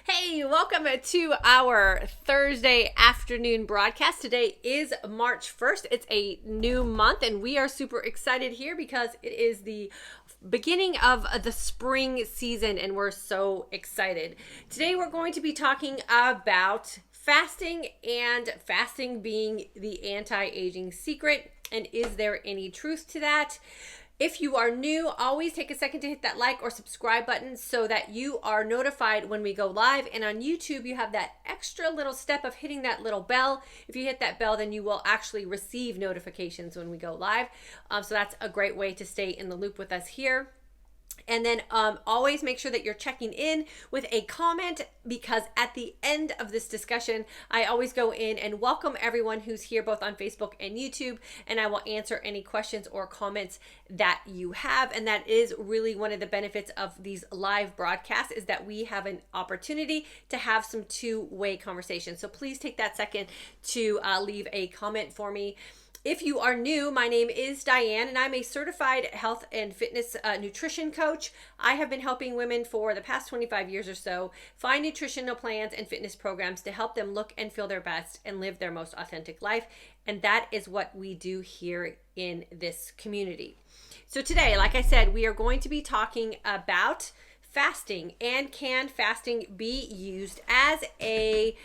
Hey, welcome to our Thursday afternoon broadcast. Today is March 1st. It's a new month, and we are super excited here because it is the beginning of the spring season, and we're so excited. Today, we're going to be talking about fasting and fasting being the anti-aging secret. And is there any truth to that? If you are new, always take a second to hit that like or subscribe button so that you are notified when we go live. And on YouTube, you have that extra little step of hitting that little bell. If you hit that bell, then you will actually receive notifications when we go live. So that's a great way to stay in the loop with us here. And then always make sure that you're checking in with a comment, because at the end of this discussion, I always go in and welcome everyone who's here both on Facebook and YouTube, and I will answer any questions or comments that you have. And that is really one of the benefits of these live broadcasts, is that we have an opportunity to have some two-way conversation. So please take that second to leave a comment for me. If you are new, my name is Diane, and I'm a certified health and fitness nutrition coach. I have been helping women for the past 25 years or so find nutritional plans and fitness programs to help them look and feel their best and live their most authentic life. And that is what we do here in this community. So today, like I said, we are going to be talking about fasting, and can fasting be used as a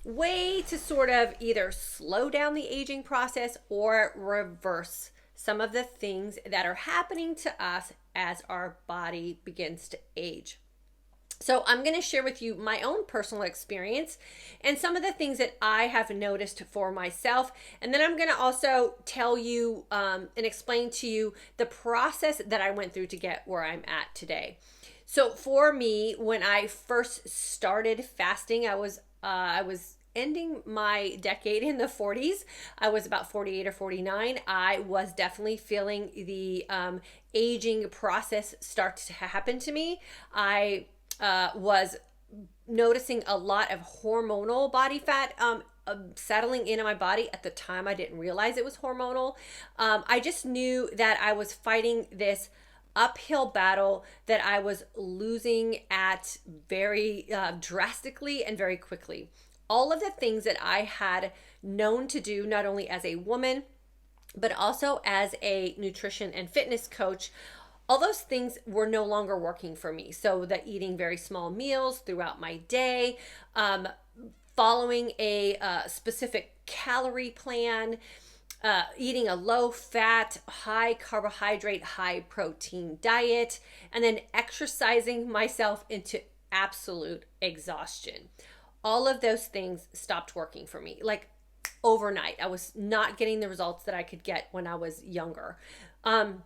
way to sort of either slow down the aging process or reverse some of the things that are happening to us as our body begins to age. So I'm going to share with you my own personal experience and some of the things that I have noticed for myself. And then I'm going to also tell you and explain to you the process that I went through to get where I'm at today. So for me, when I first started fasting, I was ending my decade in the 40s. I was about 48 or 49. I was definitely feeling the aging process start to happen to me. I was noticing a lot of hormonal body fat settling into my body. At the time, I didn't realize it was hormonal. I just knew that I was fighting this uphill battle that I was losing at very drastically and very quickly. All of the things that I had known to do, not only as a woman, but also as a nutrition and fitness coach, all those things were no longer working for me. So the eating very small meals throughout my day, following a specific calorie plan, eating a low-fat, high-carbohydrate, high-protein diet, and then exercising myself into absolute exhaustion. All of those things stopped working for me, like overnight. I was not getting the results that I could get when I was younger. And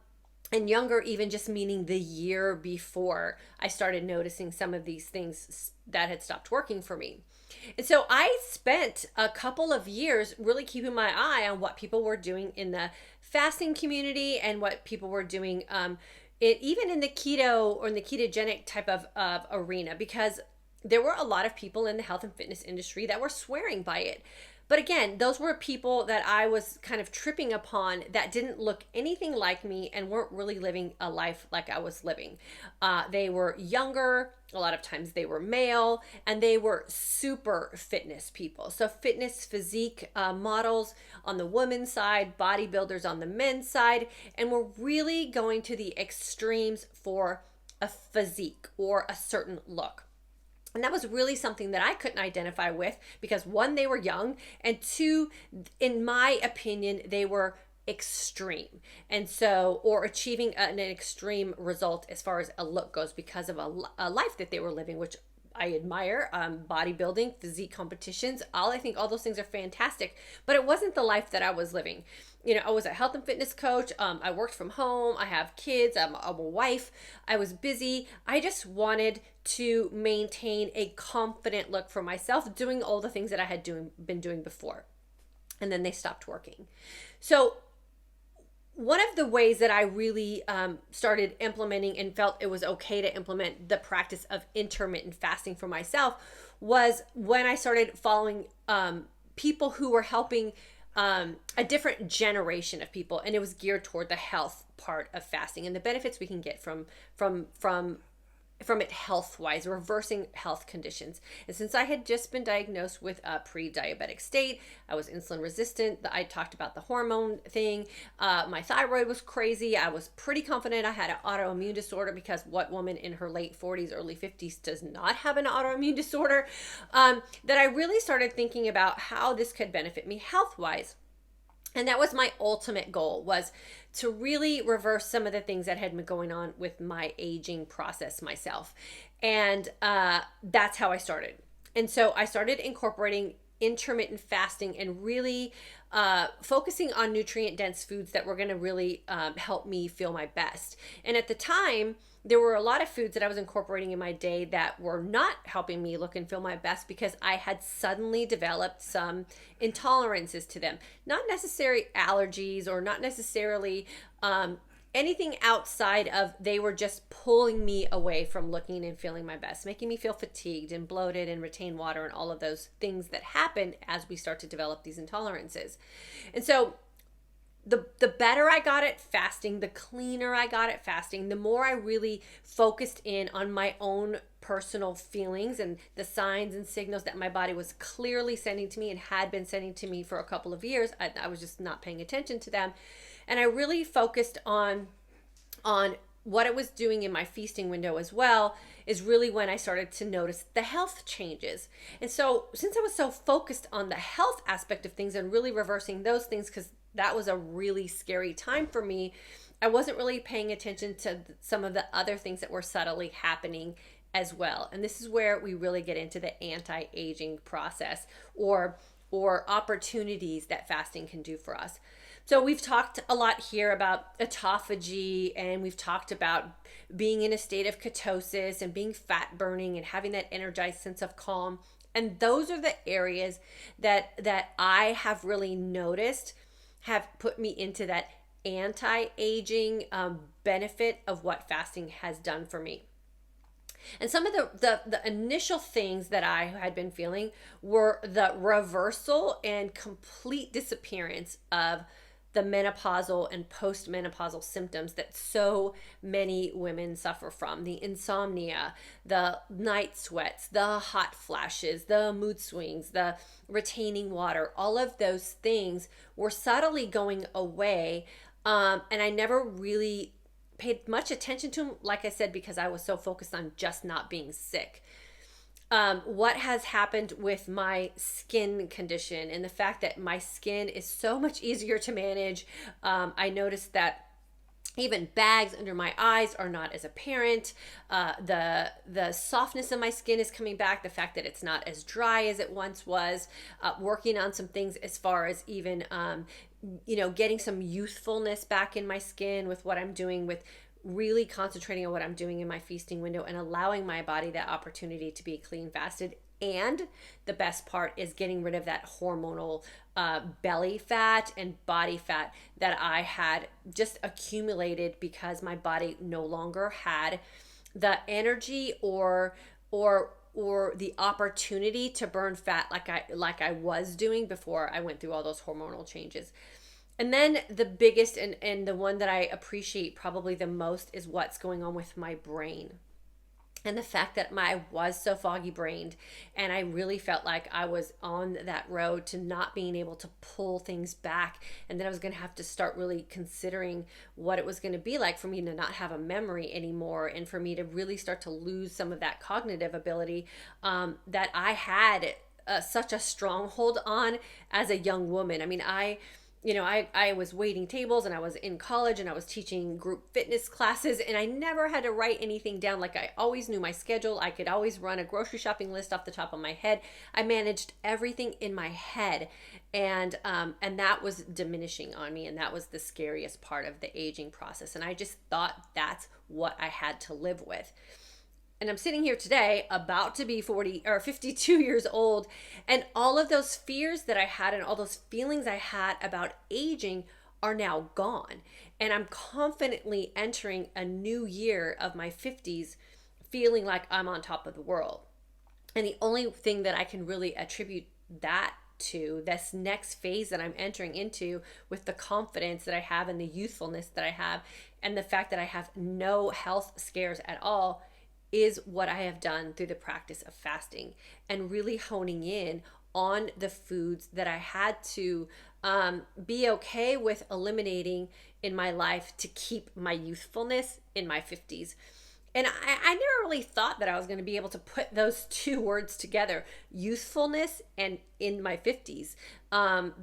younger, even just meaning the year before, I started noticing some of these things that had stopped working for me. And so I spent a couple of years really keeping my eye on what people were doing in the fasting community and what people were doing even in the keto or in the ketogenic type of arena, because there were a lot of people in the health and fitness industry that were swearing by it. But again, those were people that I was kind of tripping upon that didn't look anything like me and weren't really living a life like I was living. They were younger, a lot of times they were male, and they were super fitness people. So fitness physique models on the women's side, bodybuilders on the men's side, and we're really going to the extremes for a physique or a certain look. And that was really something that I couldn't identify with, because one, they were young, and two, in my opinion, they were extreme. And so, or achieving an extreme result as far as a look goes because of a life that they were living, which I admire. Bodybuilding, physique competitions, I think all those things are fantastic, but it wasn't the life that I was living. You know, I was a health and fitness coach. I worked from home. I have kids. I'm a wife. I was busy. I just wanted to maintain a confident look for myself, doing all the things that I had been doing before. And then they stopped working. So one of the ways that I really started implementing and felt it was okay to implement the practice of intermittent fasting for myself was when I started following people who were helping a different generation of people, and it was geared toward the health part of fasting and the benefits we can get from from it health-wise, reversing health conditions. And since I had just been diagnosed with a pre-diabetic state, I was insulin resistant. I talked about the hormone thing. My thyroid was crazy. I was pretty confident I had an autoimmune disorder, because what woman in her late 40s, early 50s does not have an autoimmune disorder? That I really started thinking about how this could benefit me health-wise. And that was my ultimate goal, was to really reverse some of the things that had been going on with my aging process myself. And that's how I started. And so I started incorporating intermittent fasting and really focusing on nutrient dense foods that were going to really help me feel my best. And at the time, there were a lot of foods that I was incorporating in my day that were not helping me look and feel my best, because I had suddenly developed some intolerances to them. Not necessarily allergies, or not necessarily anything outside of, they were just pulling me away from looking and feeling my best, making me feel fatigued and bloated and retain water and all of those things that happen as we start to develop these intolerances. And so the better I got at fasting, the cleaner I got at fasting, the more I really focused in on my own personal feelings and the signs and signals that my body was clearly sending to me and had been sending to me for a couple of years. I was just not paying attention to them. And I really focused on what it was doing in my feasting window as well, is really when I started to notice the health changes. And so since I was so focused on the health aspect of things and really reversing those things, because that was a really scary time for me, I wasn't really paying attention to some of the other things that were subtly happening as well. And this is where we really get into the anti-aging process, or opportunities that fasting can do for us. So we've talked a lot here about autophagy, and we've talked about being in a state of ketosis and being fat burning and having that energized sense of calm. And those are the areas that I have really noticed have put me into that anti-aging benefit of what fasting has done for me. And some of the initial things that I had been feeling were the reversal and complete disappearance of the menopausal and postmenopausal symptoms that so many women suffer from. The insomnia, the night sweats, the hot flashes, the mood swings, the retaining water, all of those things were subtly going away. And I never really paid much attention to them, like I said, because I was so focused on just not being sick. What has happened with my skin condition and the fact that my skin is so much easier to manage. I noticed that even bags under my eyes are not as apparent. The softness of my skin is coming back. The fact that it's not as dry as it once was. Working on some things as far as even, getting some youthfulness back in my skin with what I'm doing, with really concentrating on what I'm doing in my feasting window and allowing my body that opportunity to be clean fasted. And the best part is getting rid of that hormonal belly fat and body fat that I had just accumulated because my body no longer had the energy or the opportunity to burn fat like I was doing before I went through all those hormonal changes. And then the biggest and the one that I appreciate probably the most is what's going on with my brain. And the fact that I was so foggy brained, and I really felt like I was on that road to not being able to pull things back, and that I was going to have to start really considering what it was going to be like for me to not have a memory anymore, and for me to really start to lose some of that cognitive ability that I had such a stronghold on as a young woman. I mean, I was waiting tables, and I was in college, and I was teaching group fitness classes, and I never had to write anything down. Like, I always knew my schedule. I could always run a grocery shopping list off the top of my head. I managed everything in my head, and that was diminishing on me, and that was the scariest part of the aging process. And I just thought that's what I had to live with. And I'm sitting here today about to be 52 years old, and all of those fears that I had and all those feelings I had about aging are now gone. And I'm confidently entering a new year of my 50s feeling like I'm on top of the world. And the only thing that I can really attribute that to, this next phase that I'm entering into, with the confidence that I have and the youthfulness that I have and the fact that I have no health scares at all, is what I have done through the practice of fasting and really honing in on the foods that I had to be okay with eliminating in my life to keep my youthfulness in my 50s. And I never really thought that I was going to be able to put those two words together, youthfulness and in my 50s,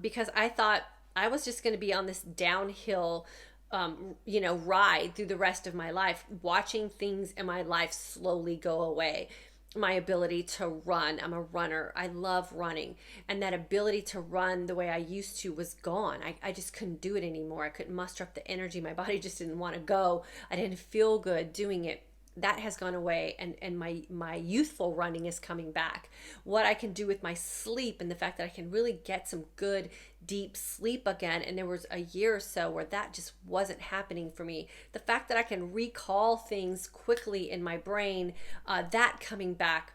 because I thought I was just going to be on this downhill ride through the rest of my life, watching things in my life slowly go away. My ability to run, I'm a runner. I love running. And that ability to run the way I used to was gone. I just couldn't do it anymore. I couldn't muster up the energy. My body just didn't want to go. I didn't feel good doing it. That has gone away, and my youthful running is coming back. What I can do with my sleep and the fact that I can really get some good deep sleep again, and there was a year or so where that just wasn't happening for me. The fact that I can recall things quickly in my brain, that coming back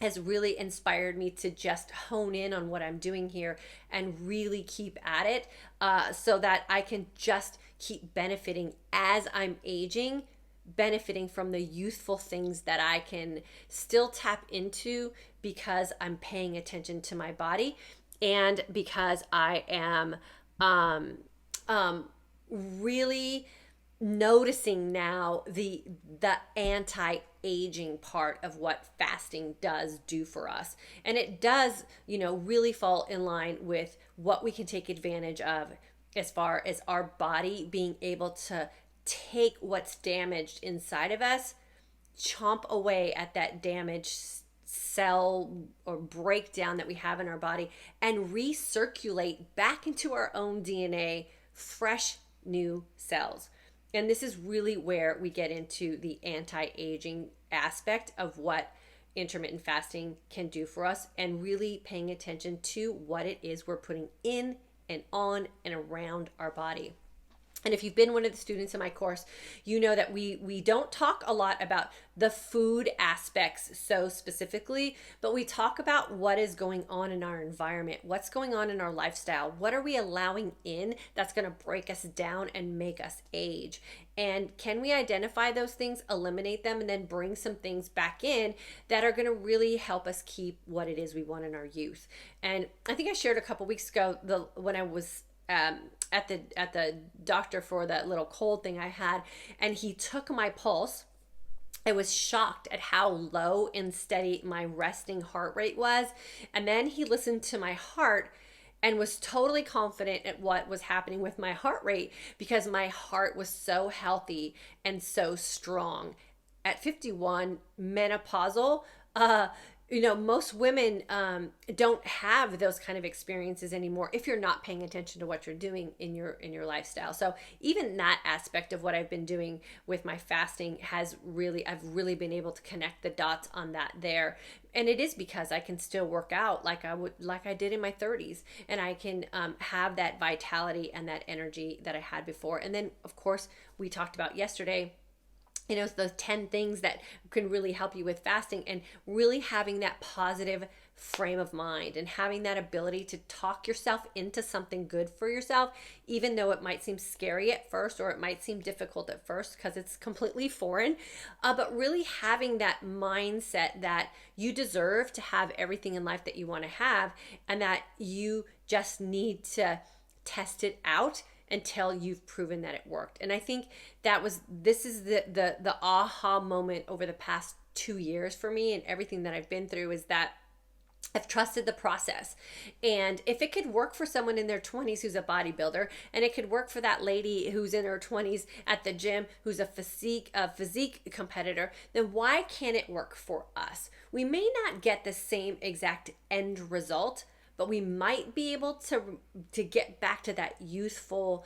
has really inspired me to just hone in on what I'm doing here and really keep at it, so that I can just keep benefiting as I'm aging, benefiting from the youthful things that I can still tap into because I'm paying attention to my body and because I am really noticing now the anti-aging part of what fasting does do for us. And it does, really fall in line with what we can take advantage of as far as our body being able to take what's damaged inside of us, chomp away at that damaged cell or breakdown that we have in our body, and recirculate back into our own DNA fresh new cells. And this is really where we get into the anti-aging aspect of what intermittent fasting can do for us, and really paying attention to what it is we're putting in and on and around our body. And if you've been one of the students in my course, you know that we don't talk a lot about the food aspects so specifically, but we talk about what is going on in our environment, what's going on in our lifestyle, what are we allowing in that's going to break us down and make us age. And can we identify those things, eliminate them, and then bring some things back in that are going to really help us keep what it is we want in our youth. And I think I shared a couple weeks ago when I was at the doctor for that little cold thing I had, and he took my pulse. I was shocked at how low and steady my resting heart rate was. And then he listened to my heart and was totally confident at what was happening with my heart rate, because my heart was so healthy and so strong. At 51, menopausal, most women don't have those kind of experiences anymore if you're not paying attention to what you're doing in your lifestyle. So even that aspect of what I've been doing with my fasting I've really been able to connect the dots on that there. And it is because I can still work out like I did in my 30s, and I can have that vitality and that energy that I had before. And then, of course, we talked about yesterday, those 10 things that can really help you with fasting, and really having that positive frame of mind and having that ability to talk yourself into something good for yourself, even though it might seem scary at first, or it might seem difficult at first because it's completely foreign, but really having that mindset that you deserve to have everything in life that you want to have, and that you just need to test it out until you've proven that it worked. And I think this is the aha moment over the past 2 years for me, and everything that I've been through, is that I've trusted the process. And if it could work for someone in their 20s who's a bodybuilder, and it could work for that lady who's in her 20s at the gym who's a physique competitor, then why can't it work for us? We may not get the same exact end result, but we might be able to get back to that youthful,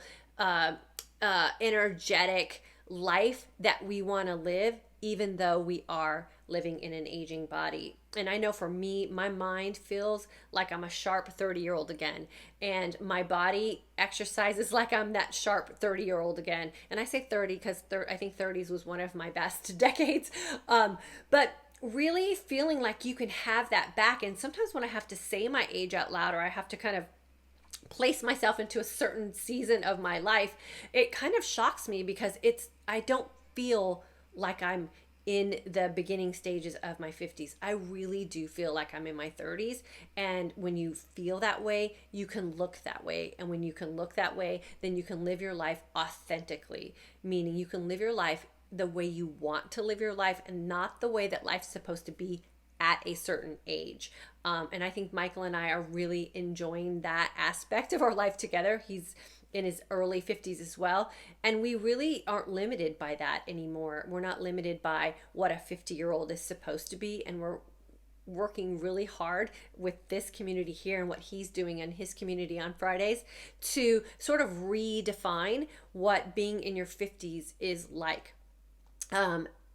energetic life that we want to live, even though we are living in an aging body. And I know for me, my mind feels like I'm a sharp 30-year-old again, and my body exercises like I'm that sharp 30-year-old again. And I say 30 because I think 30s was one of my best decades. But really feeling like you can have that back. And sometimes when I have to say my age out loud, or I have to kind of place myself into a certain season of my life, it kind of shocks me, because I don't feel like I'm in the beginning stages of my 50s. I really do feel like I'm in my 30s. And when you feel that way, you can look that way. And when you can look that way, then you can live your life authentically, meaning you can live your life the way you want to live your life and not the way that life's supposed to be at a certain age. And I think Michael and I are really enjoying that aspect of our life together. He's in his early 50s as well. And we really aren't limited by that anymore. We're not limited by what a 50-year-old is supposed to be. And we're working really hard with this community here and what he's doing in his community on Fridays to sort of redefine what being in your 50s is like.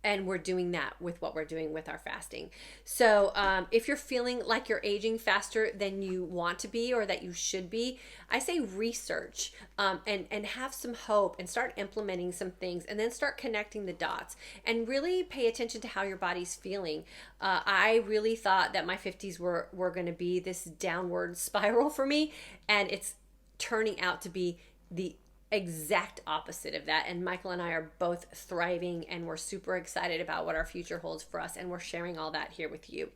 And we're doing that with what we're doing with our fasting. So if you're feeling like you're aging faster than you want to be or that you should be, I say research and have some hope and start implementing some things and then start connecting the dots and really pay attention to how your body's feeling. I really thought that my 50s were going to be this downward spiral for me, and it's turning out to be the exact opposite of that. And Michael and I are both thriving, and we're super excited about what our future holds for us, and we're sharing all that here with you.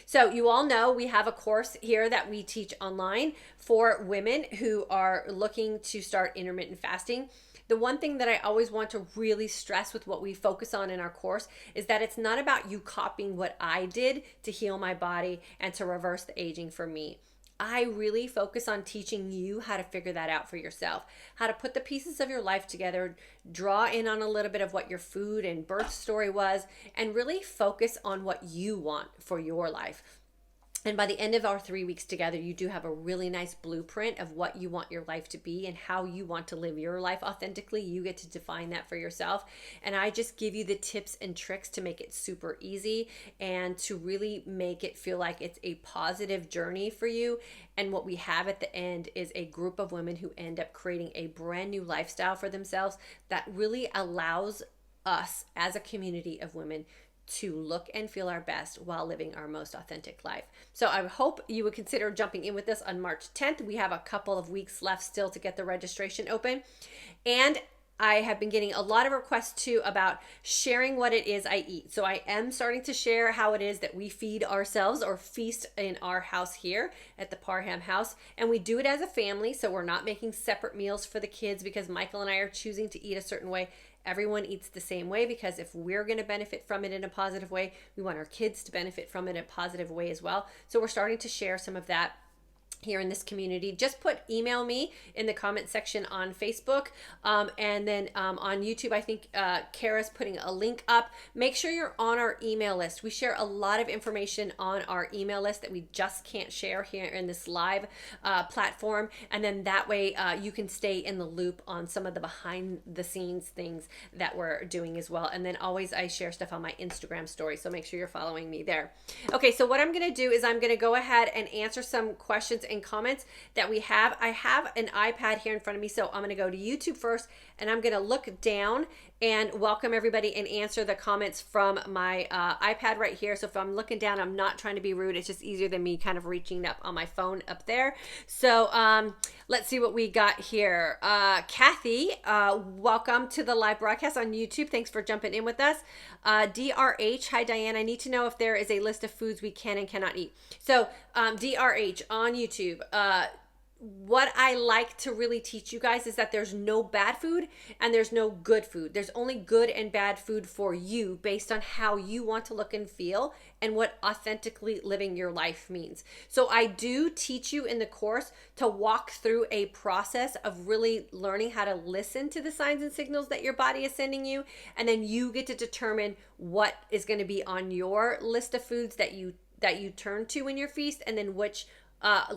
So you all know we have a course here that we teach online for women who are looking to start intermittent fasting. The one thing that I always want to really stress with what we focus on in our course is that it's not about you copying what I did to heal my body and to reverse the aging for me. I really focus on teaching you how to figure that out for yourself, how to put the pieces of your life together, draw in on a little bit of what your food and birth story was, and really focus on what you want for your life. And by the end of our 3 weeks together, you do have a really nice blueprint of what you want your life to be and how you want to live your life authentically. You get to define that for yourself. And I just give you the tips and tricks to make it super easy and to really make it feel like it's a positive journey for you. And what we have at the end is a group of women who end up creating a brand new lifestyle for themselves that really allows us as a community of women to look and feel our best while living our most authentic life. So I hope you would consider jumping in with us on March 10th. We have a couple of weeks left still to get the registration open. And I have been getting a lot of requests too about sharing what it is I eat. So I am starting to share how it is that we feed ourselves or feast in our house here at the Parham house. And we do it as a family. So we're not making separate meals for the kids because Michael and I are choosing to eat a certain way. Everyone eats the same way because if we're going to benefit from it in a positive way, we want our kids to benefit from it in a positive way as well. So we're starting to share some of that here in this community. Just email me in the comment section on Facebook. And then on YouTube, I think Kara's putting a link up. Make sure you're on our email list. We share a lot of information on our email list that we just can't share here in this live platform. And then that way you can stay in the loop on some of the behind the scenes things that we're doing as well. And then always I share stuff on my Instagram story. So make sure you're following me there. Okay, so what I'm going to do is I'm going to go ahead and answer some questions and comments that we have. I have an iPad here in front of me, so I'm going to go to YouTube first, and I'm going to look down and welcome everybody and answer the comments from my iPad right here. So if I'm looking down, I'm not trying to be rude. It's just easier than me kind of reaching up on my phone up there. So let's see what we got here. Kathy, welcome to the live broadcast on YouTube. Thanks for jumping in with us. DRH, hi Diane. I need to know if there is a list of foods we can and cannot eat. So DRH on YouTube. What I like to really teach you guys is that there's no bad food and there's no good food. There's only good and bad food for you based on how you want to look and feel and what authentically living your life means. So I do teach you in the course to walk through a process of really learning how to listen to the signs and signals that your body is sending you. And then you get to determine what is going to be on your list of foods that you turn to in your feast, and then which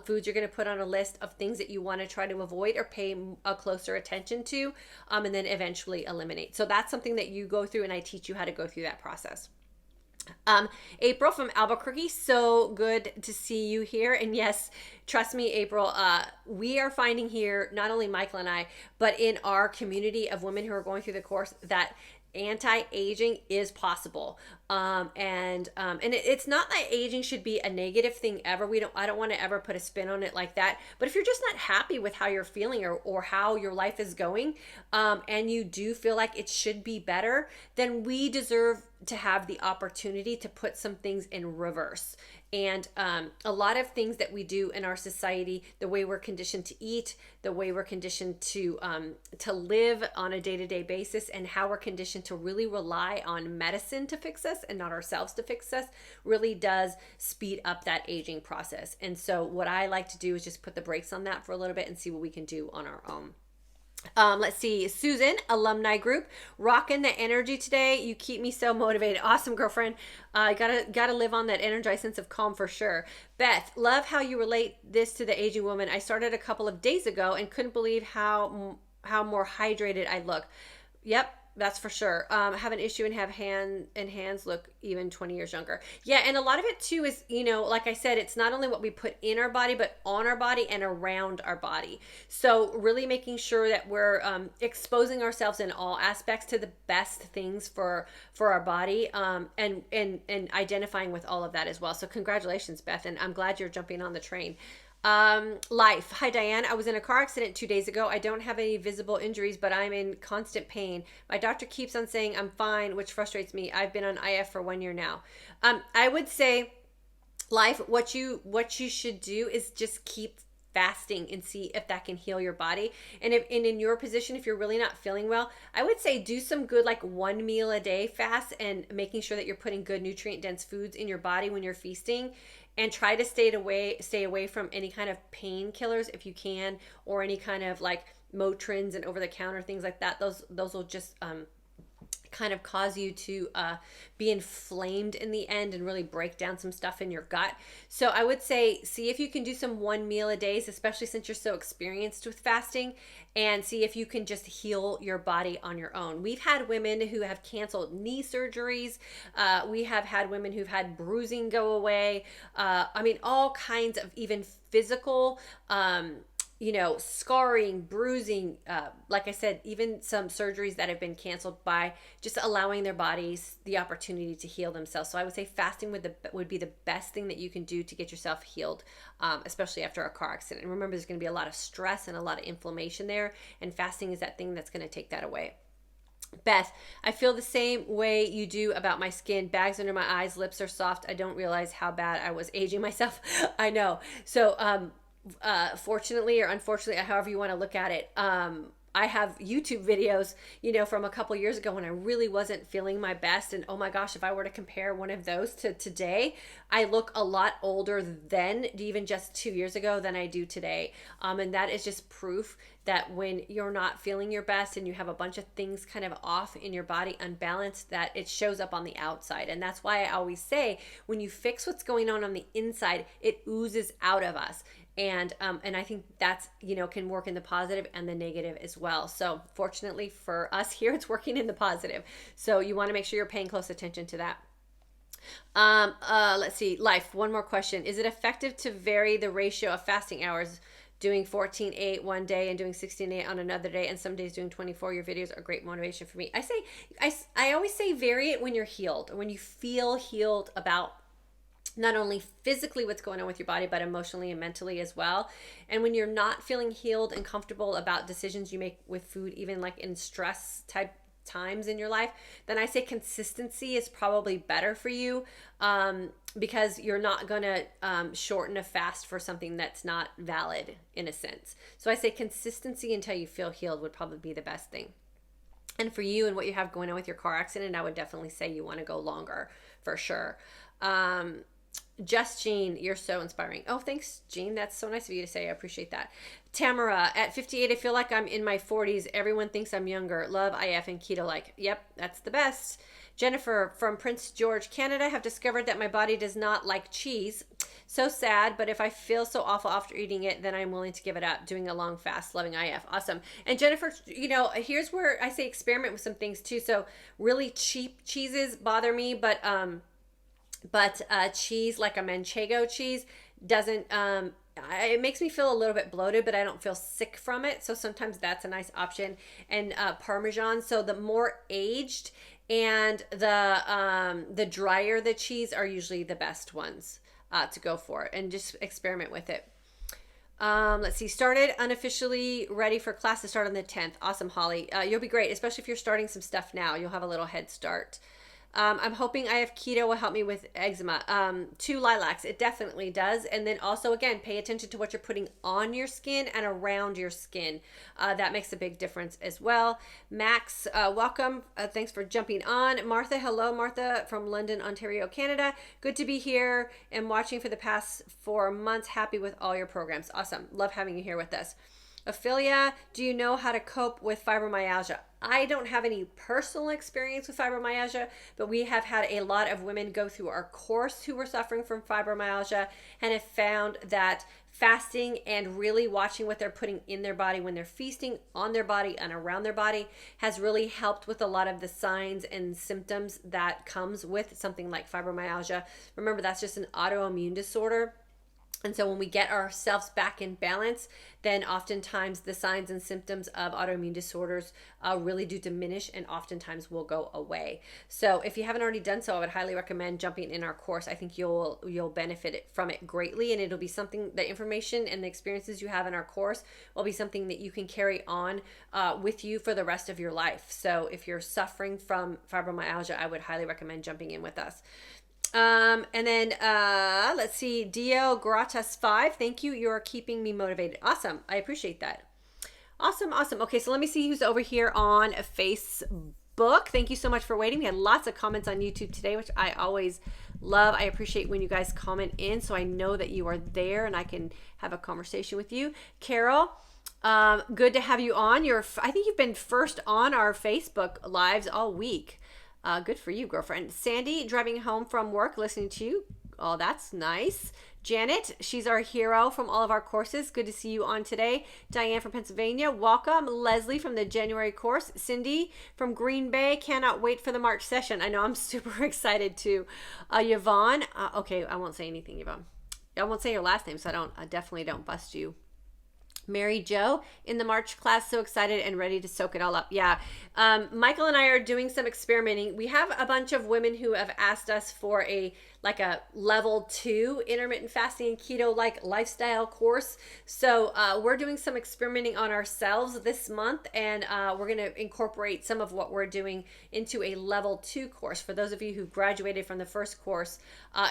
foods you're going to put on a list of things that you want to try to avoid or pay a closer attention to, and then eventually eliminate. So that's something that you go through, and I teach you how to go through that process. April from Albuquerque, so good to see you here. And yes, trust me, April, we are finding here, not only Michael and I, but in our community of women who are going through the course, that anti-aging is possible. It's not that aging should be a negative thing ever. I don't want to ever put a spin on it like that. But if you're just not happy with how you're feeling or how your life is going, and you do feel like it should be better, then we deserve to have the opportunity to put some things in reverse. And a lot of things that we do in our society, the way we're conditioned to eat, the way we're conditioned to live on a day-to-day basis, and how we're conditioned to really rely on medicine to fix us and not ourselves to fix us, really does speed up that aging process. And so what I like to do is just put the brakes on that for a little bit and see what we can do on our own. Let's see. Susan, alumni group, rocking the energy today. You keep me so motivated. Awesome, girlfriend. Gotta live on that energized sense of calm for sure. Beth, love how you relate this to the aging woman. I started a couple of days ago and couldn't believe how more hydrated I look. Yep. That's for sure. Have an issue and have hands look even 20 years younger. Yeah, and a lot of it too is, like I said, it's not only what we put in our body, but on our body and around our body. So really making sure that we're exposing ourselves in all aspects to the best things for our body, and identifying with all of that as well. So congratulations, Beth, and I'm glad you're jumping on the train. Life. Hi, Diane. I was in a car accident 2 days ago. I don't have any visible injuries, but I'm in constant pain. My doctor keeps on saying I'm fine, which frustrates me. I've been on IF for 1 year now. I would say, Life, what you should do is just keep fasting and see if that can heal your body. And in your position, if you're really not feeling well, I would say do some good, like 1 meal a day fast, and making sure that you're putting good nutrient dense foods in your body when you're feasting. And try to stay away from any kind of painkillers if you can, or any kind of like Motrins and over the counter things like that. Those will just kind of cause you to be inflamed in the end and really break down some stuff in your gut. So I would say see if you can do some 1 meal a day, especially since you're so experienced with fasting, and see if you can just heal your body on your own. We've had women who have canceled knee surgeries. We have had women who've had bruising go away. All kinds of even physical scarring, bruising, like I said, even some surgeries that have been canceled by just allowing their bodies the opportunity to heal themselves. So I would say fasting would be the best thing that you can do to get yourself healed, especially after a car accident. And remember, there's going to be a lot of stress and a lot of inflammation there, and fasting is that thing that's going to take that away. Beth, I feel the same way you do about my skin. Bags under my eyes, lips are soft. I don't realize how bad I was aging myself. I know. So, fortunately or unfortunately, however you want to look at it, I have YouTube videos, from a couple years ago when I really wasn't feeling my best. And oh my gosh, if I were to compare one of those to today, I look a lot older then, even just 2 years ago, than I do today. And that is just proof that when you're not feeling your best and you have a bunch of things kind of off in your body, unbalanced, that it shows up on the outside. And that's why I always say, when you fix what's going on the inside, it oozes out of us. And I think that's, can work in the positive and the negative as well. So fortunately for us here, it's working in the positive. So you want to make sure you're paying close attention to that. Let's see. Life. One more question. Is it effective to vary the ratio of fasting hours, doing 14-8 one day and doing 16-8 on another day, and some days doing 24? Your videos are great motivation for me. I always say vary it when you're healed, when you feel healed about not only physically what's going on with your body, but emotionally and mentally as well. And when you're not feeling healed and comfortable about decisions you make with food, even like in stress type times in your life, then I say consistency is probably better for you, because you're not going to shorten a fast for something that's not valid in a sense. So I say consistency until you feel healed would probably be the best thing. And for you and what you have going on with your car accident, I would definitely say you want to go longer for sure. Just Jean, you're so inspiring. Oh, thanks, Jean. That's so nice of you to say. I appreciate that. Tamara, at 58, I feel like I'm in my 40s. Everyone thinks I'm younger. Love IF and keto like. Yep, that's the best. Jennifer from Prince George, Canada, have discovered that my body does not like cheese. So sad, but if I feel so awful after eating it, then I'm willing to give it up. Doing a long fast, loving IF. Awesome. And Jennifer, here's where I say experiment with some things too. So really cheap cheeses bother me, but cheese like a manchego cheese doesn't, it makes me feel a little bit bloated, but I don't feel sick from it. So sometimes that's a nice option. And Parmesan, so the more aged and the drier the cheese are usually the best ones to go for, and just experiment with it. Let's see. Started unofficially ready for class to start on the 10th. Awesome, Holly. You'll be great, especially if you're starting some stuff now. You'll have a little head start. I'm hoping IF keto will help me with eczema. 2 lilacs, it definitely does. And then also, again, pay attention to what you're putting on your skin and around your skin. That makes a big difference as well. Max, welcome. Thanks for jumping on. Martha, hello, Martha from London, Ontario, Canada. Good to be here and watching for the past 4 months. Happy with all your programs. Awesome. Love having you here with us. Ophelia, do you know how to cope with fibromyalgia? I don't have any personal experience with fibromyalgia, but we have had a lot of women go through our course who were suffering from fibromyalgia and have found that fasting and really watching what they're putting in their body when they're feasting on their body and around their body has really helped with a lot of the signs and symptoms that comes with something like fibromyalgia. Remember, that's just an autoimmune disorder. And so when we get ourselves back in balance, then oftentimes the signs and symptoms of autoimmune disorders really do diminish and oftentimes will go away. So if you haven't already done so, I would highly recommend jumping in our course. I think you'll benefit from it greatly, and it'll be something, the information and the experiences you have in our course will be something that you can carry on with you for the rest of your life. So if you're suffering from fibromyalgia, I would highly recommend jumping in with us. And then let's see, Dio Gratas 5. Thank you. You're keeping me motivated. Awesome. I appreciate that. Awesome. Okay, so let me see who's over here on Facebook. Thank you so much for waiting. We had lots of comments on YouTube today, which I always love. I appreciate when you guys comment in, so I know that you are there and I can have a conversation with you. Carol, good to have you on. I think you've been first on our Facebook lives all week. Good for you, girlfriend. Sandy, driving home from work, listening to you. Oh, that's nice. Janet, she's our hero from all of our courses. Good to see you on today. Diane from Pennsylvania, welcome. Leslie from the January course. Cindy from Green Bay, cannot wait for the March session. I know, I'm super excited too. Yvonne, okay, I won't say anything, Yvonne. I won't say your last name, so I definitely don't bust you. Mary Jo in the March class, so excited and ready to soak it all up. Yeah. Michael and I are doing some experimenting. We have a bunch of women who have asked us for a level 2 intermittent fasting and keto lifestyle course. So we're doing some experimenting on ourselves this month, and we're going to incorporate some of what we're doing into a level 2 course. For those of you who graduated from the first course,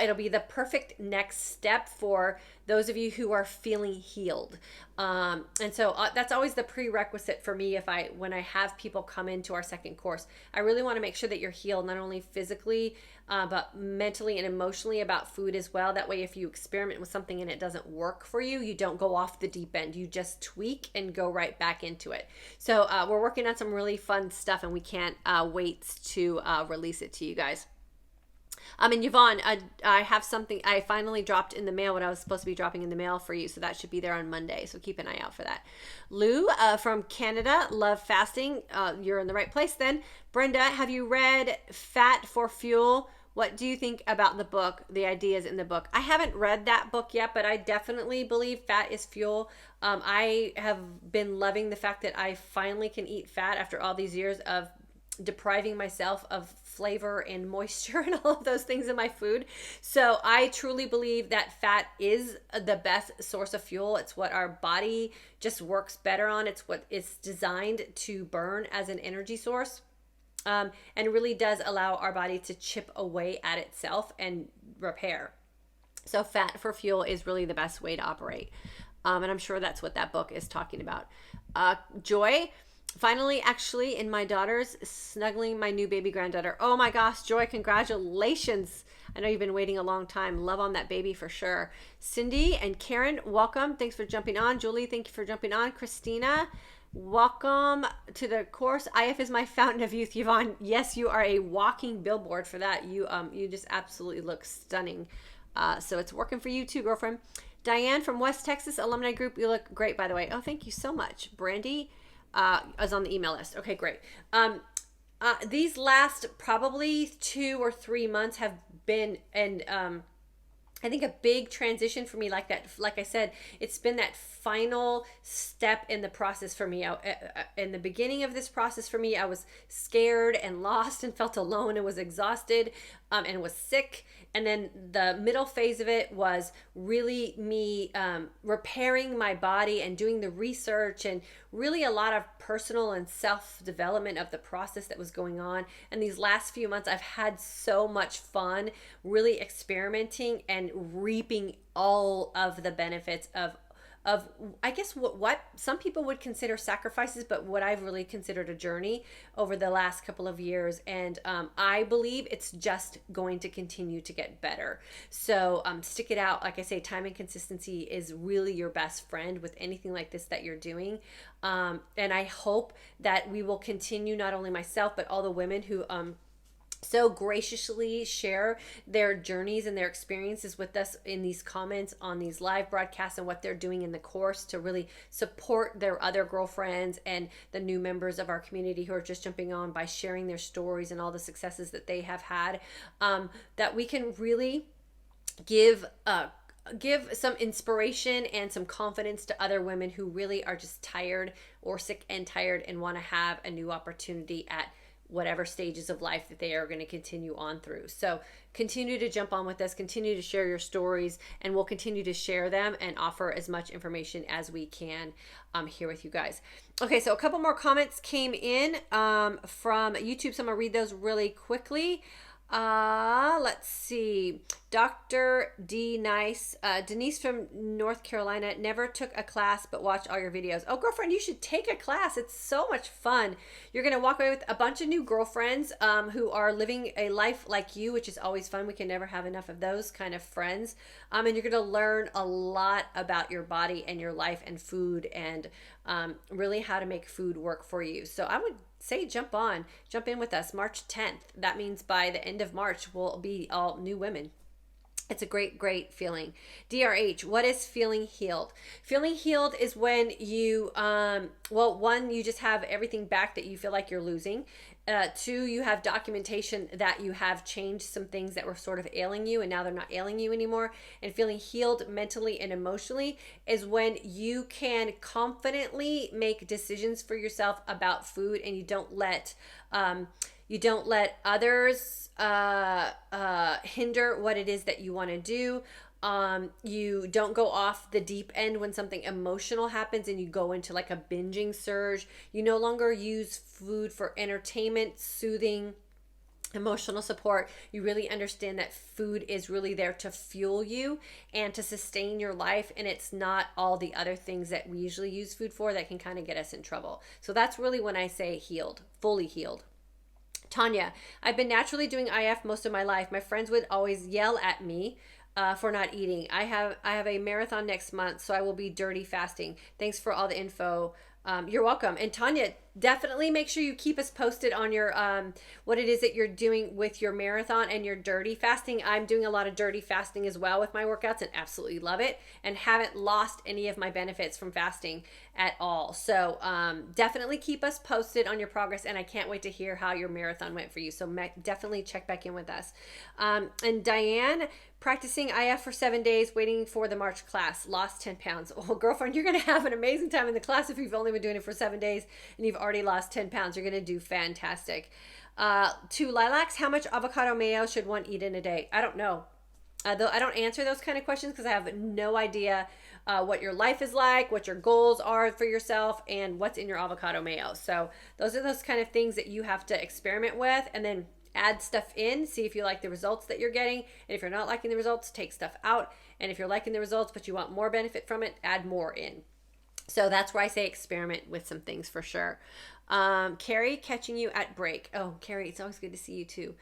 it'll be the perfect next step for those of you who are feeling healed. And so that's always the prerequisite for me when I have people come into our second course. I really want to make sure that you're healed, not only physically, but mentally and emotionally about food as well. That way, if you experiment with something and it doesn't work for you, you don't go off the deep end. You just tweak and go right back into it. So we're working on some really fun stuff, and we can't wait to release it to you guys. And Yvonne, I have something I finally dropped in the mail, what I was supposed to be dropping in the mail for you. So that should be there on Monday. So keep an eye out for that. Lou from Canada, love fasting. You're in the right place then. Brenda, have you read Fat for Fuel? What do you think about the book, the ideas in the book? I haven't read that book yet, but I definitely believe fat is fuel. I have been loving the fact that I finally can eat fat after all these years of depriving myself of flavor and moisture and all of those things in my food. So I truly believe that fat is the best source of fuel. It's what our body just works better on. It's what it's designed to burn as an energy source. And really does allow our body to chip away at itself and repair. So fat for fuel is really the best way to operate. And I'm sure that's what that book is talking about. Joy, finally, actually, in my daughter's snuggling my new baby granddaughter. Oh my gosh, Joy, congratulations. I know you've been waiting a long time. Love on that baby for sure. Cindy and Karen, welcome. Thanks for jumping on. Julie, thank you for jumping on. Christina, welcome to the course. IF is my fountain of youth. Yvonne, yes, you are a walking billboard for that. You just absolutely look stunning. So it's working for you too, girlfriend. Diane from West Texas Alumni Group, you look great, by the way. Oh, thank you so much. Brandy is on the email list. Okay, great. These last probably 2 or 3 months have been, and I think a big transition for me, like that, like I said, it's been that final step in the process for me. In the beginning of this process for me, I was scared and lost and felt alone and was exhausted, and was sick. And then the middle phase of it was really me repairing my body and doing the research and really a lot of personal and self-development of the process that was going on. And these last few months, I've had so much fun really experimenting and reaping all of the benefits of I guess what some people would consider sacrifices, but what I've really considered a journey over the last couple of years. And I believe it's just going to continue to get better. So stick it out. Like I say, time and consistency is really your best friend with anything like this that you're doing. And I hope that we will continue, not only myself, but all the women who so graciously share their journeys and their experiences with us in these comments on these live broadcasts and what they're doing in the course to really support their other girlfriends and the new members of our community who are just jumping on by sharing their stories and all the successes that they have had, that we can really give some inspiration and some confidence to other women who really are just tired or sick and tired and want to have a new opportunity at whatever stages of life that they are going to continue on through. So continue to jump on with us, continue to share your stories, and we'll continue to share them and offer as much information as we can here with you guys. Okay, so a couple more comments came in from YouTube, so I'm going to read those really quickly. Let's see. Dr. D. Nice. Denise from North Carolina never took a class but watched all your videos. Oh, girlfriend, you should take a class. It's so much fun. You're going to walk away with a bunch of new girlfriends who are living a life like you, which is always fun. We can never have enough of those kind of friends. And you're going to learn a lot about your body and your life and food and really how to make food work for you. So I would say jump in with us March 10th. That means by the end of March, we'll be all new women. It's a great feeling. DRH, what is feeling healed? Feeling healed is when you, one, you just have everything back that you feel like you're losing. Two, you have documentation that you have changed some things that were sort of ailing you and now they're not ailing you anymore. And feeling healed mentally and emotionally is when you can confidently make decisions for yourself about food and you don't let others hinder what it is that you want to do. You don't go off the deep end when something emotional happens and you go into like a binging surge. You no longer use food for entertainment, soothing, emotional support. You really understand that food is really there to fuel you and to sustain your life, and it's not all the other things that we usually use food for that can kind of get us in trouble. So that's really when I say healed, fully healed. Tanya, I've been naturally doing IF most of my life. My friends would always yell at me for not eating. I have a marathon next month, so I will be dirty fasting. Thanks for all the info. You're welcome. And Tanya, definitely make sure you keep us posted on your what it is that you're doing with your marathon and your dirty fasting. I'm doing a lot of dirty fasting as well with my workouts and absolutely love it and haven't lost any of my benefits from fasting at all. So definitely keep us posted on your progress, and I can't wait to hear how your marathon went for you. So definitely check back in with us. And Diane, practicing IF for 7 days, waiting for the March class, lost 10 pounds. Oh, girlfriend, you're going to have an amazing time in the class if you've only been doing it for 7 days and you've already lost 10 pounds. You're going to do fantastic. To Lilacs, how much avocado mayo should one eat in a day? I don't know. Though I don't answer those kind of questions because I have no idea what your life is like, what your goals are for yourself, and what's in your avocado mayo. So those are those kind of things that you have to experiment with and then add stuff in, see if you like the results that you're getting. And if you're not liking the results, take stuff out. And if you're liking the results but you want more benefit from it, add more in. So that's where I say experiment with some things for sure. Carrie, catching you at break. Oh, Carrie, it's always good to see you too.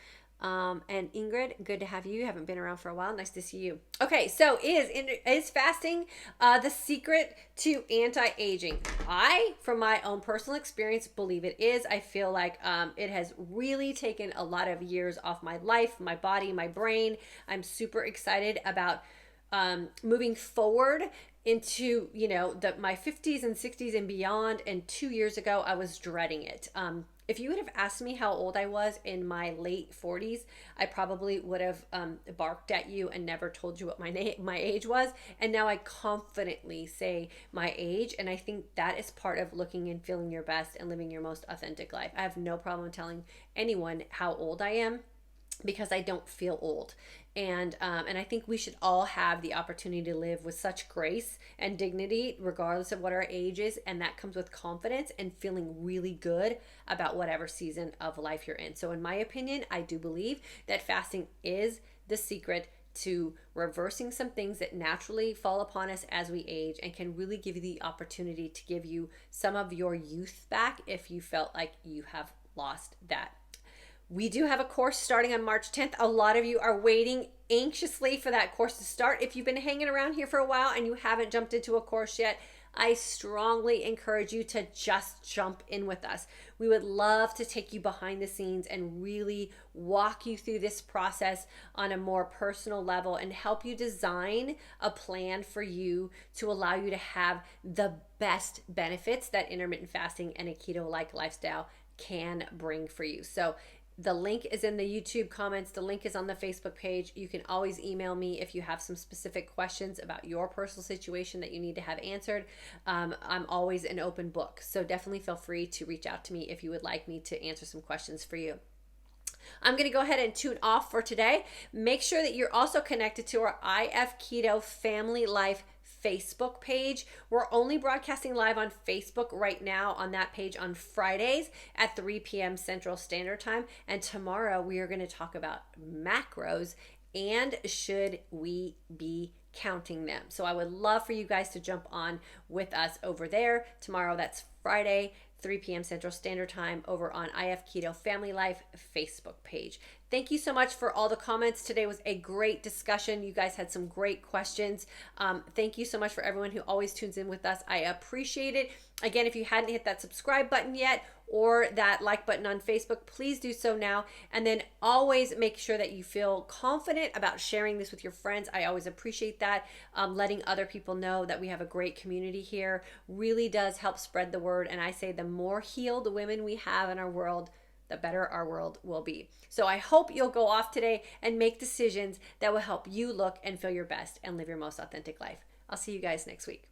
And Ingrid, good to have you. You haven't been around for a while. Nice to see you. Okay, so is fasting the secret to anti-aging? I, from my own personal experience, believe it is. I feel like it has really taken a lot of years off my life, my body, my brain. I'm super excited about moving forward into, my 50s and 60s and beyond. And 2 years ago, I was dreading it. If you would have asked me how old I was in my late 40s, I probably would have barked at you and never told you what my age was. And now I confidently say my age. And I think that is part of looking and feeling your best and living your most authentic life. I have no problem telling anyone how old I am, because I don't feel old. And I think we should all have the opportunity to live with such grace and dignity, regardless of what our age is. And that comes with confidence and feeling really good about whatever season of life you're in. So in my opinion, I do believe that fasting is the secret to reversing some things that naturally fall upon us as we age, and can really give you the opportunity to give you some of your youth back if you felt like you have lost that. We do have a course starting on March 10th. A lot of you are waiting anxiously for that course to start. If you've been hanging around here for a while and you haven't jumped into a course yet, I strongly encourage you to just jump in with us. We would love to take you behind the scenes and really walk you through this process on a more personal level and help you design a plan for you to allow you to have the best benefits that intermittent fasting and a keto-like lifestyle can bring for you. So the link is in the YouTube comments. The link is on the Facebook page. You can always email me if you have some specific questions about your personal situation that you need to have answered. I'm always an open book. So definitely feel free to reach out to me if you would like me to answer some questions for you. I'm going to go ahead and tune off for today. Make sure that you're also connected to our IF Keto Family Life Facebook page. We're only broadcasting live on Facebook right now on that page on Fridays at 3 p.m. Central Standard Time. And tomorrow we are going to talk about macros and should we be counting them. So I would love for you guys to jump on with us over there tomorrow. That's Friday, 3 p.m. Central Standard Time over on IF Keto Family Life Facebook page. Thank you so much for all the comments. Today was a great discussion. You guys had some great questions. Thank you so much for everyone who always tunes in with us. I appreciate it. Again, if you hadn't hit that subscribe button yet or that like button on Facebook, please do so now. And then always make sure that you feel confident about sharing this with your friends. I always appreciate that. Letting other people know that we have a great community here really does help spread the word. And I say the more healed women we have in our world, the better our world will be. So I hope you'll go off today and make decisions that will help you look and feel your best and live your most authentic life. I'll see you guys next week.